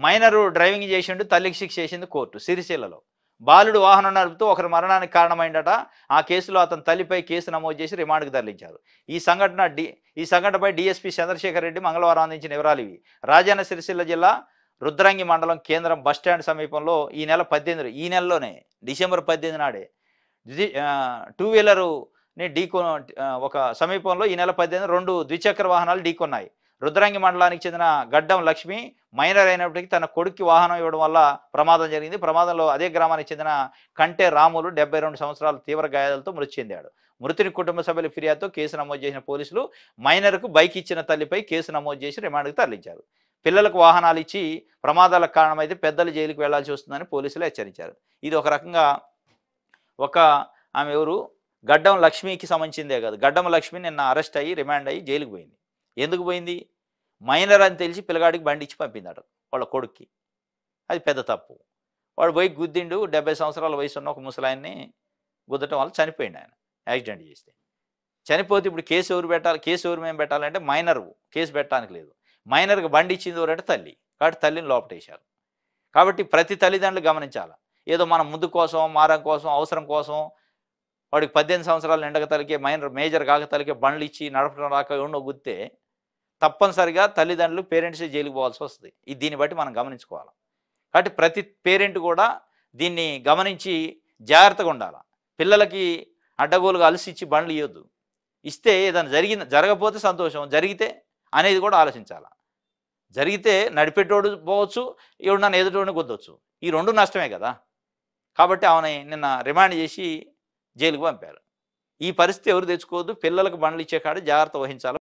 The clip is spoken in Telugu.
మైనరు డ్రైవింగ్ చేసిండు, తల్లికి శిక్ష చేసింది కోర్టు సిరిసిల్లలో. బాలుడు వాహనం నడుపుతూ ఒకరి మరణానికి కారణమైందట. ఆ కేసులో అతని తల్లిపై కేసు నమోదు చేసి రిమాండ్‌కు తరలించారు. ఈ సంఘటనపై డీఎస్పీ చంద్రశేఖర్ రెడ్డి మంగళవారం అందించిన వివరాలు ఇవి. రాజన్న సిరిసిల్ల జిల్లా రుద్రంగి మండలం కేంద్రం బస్టాండ్ సమీపంలో ఈ నెలలోనే డిసెంబర్ 18 నాడే టూ వీలరుని ఒక సమీపంలో ఈ నెల 18 2 ద్విచక్ర వాహనాలు ఢీకొన్నాయి. రుద్రంగి మండలానికి చెందిన గడ్డం లక్ష్మి మైనర్ అయినప్పటికీ తన కొడుక్కి వాహనం ఇవ్వడం వల్ల ప్రమాదం జరిగింది. ప్రమాదంలో అదే గ్రామానికి చెందిన కంటే రాములు 72 సంవత్సరాల తీవ్ర గాయాలతో మృతి చెందాడు. మృతుని కుటుంబ సభ్యుల ఫిర్యాదుతో కేసు నమోదు చేసిన పోలీసులు మైనర్కు బైక్ ఇచ్చిన తల్లిపై కేసు నమోదు చేసి రిమాండ్కు తరలించారు. పిల్లలకు వాహనాలు ఇచ్చి ప్రమాదాలకు కారణమైతే పెద్దలు జైలుకు వెళ్లాల్సి వస్తుందని పోలీసులు హెచ్చరించారు. ఇది ఒక రకంగా ఆమె ఎవరు గడ్డం లక్ష్మికి సంబంధించిందే కాదు. గడ్డం లక్ష్మి నిన్న అరెస్ట్ అయ్యి రిమాండ్ అయ్యి జైలుకు పోయింది. ఎందుకు పోయింది? మైనర్ అని తెలిసి పిల్లగాడికి బండి ఇచ్చి పంపిందాడు వాళ్ళ కొడుక్కి. అది పెద్ద తప్పు. వాడు పోయి గుద్దిండు. 70 సంవత్సరాల వయసు ఉన్న ఒక ముసలాయన్ని గుద్దటం వల్ల చనిపోయిండు ఆయన యాక్సిడెంట్ చేస్తే. చనిపోతే ఇప్పుడు కేసు ఎవరు పెట్టాలి? కేసు ఎవరు మేము పెట్టాలంటే మైనరు కేసు పెట్టడానికి లేదు. మైనర్కి బండి ఇచ్చింది ఎవరంటే తల్లి. కాబట్టి తల్లిని లోపటేశారు. కాబట్టి ప్రతి తల్లిదండ్రులు గమనించాలి. ఏదో మన ముందు కోసం, మారం కోసం, అవసరం కోసం వాడికి 18 సంవత్సరాలు నిండక తలికే మేజర్ కాక తలికే బండ్లు ఇచ్చి నడపడం రాక ఎవడో గుద్దితే తప్పనిసరిగా తల్లిదండ్రులు పేరెంట్స్ జైలుకు పోవాల్సి వస్తుంది. దీన్ని బట్టి మనం గమనించుకోవాలి. కాబట్టి ప్రతి పేరెంట్ కూడా దీన్ని గమనించి జాగ్రత్తగా ఉండాలి. పిల్లలకి అడ్డగోలుగా అలసిచ్చి బండ్లు ఇవ్వద్దు. ఇస్తే ఏదైనా జరగకపోతే సంతోషం, జరిగితే అనేది కూడా ఆలోచించాలి. జరిగితే నడిపేటోడు పోవచ్చు, ఎవడన్నా ఎదుటోడిని గుద్దవచ్చు. ఈ రెండు నష్టమే కదా. కాబట్టి ఆమెని నిన్న రిమాండ్ చేసి జైలుకు పంపారు. ఈ పరిస్థితి ఎవరు తెచ్చుకోవద్దు. పిల్లలకు బండ్లు ఇచ్చే కాడ జాగ్రత్త వహించాలి.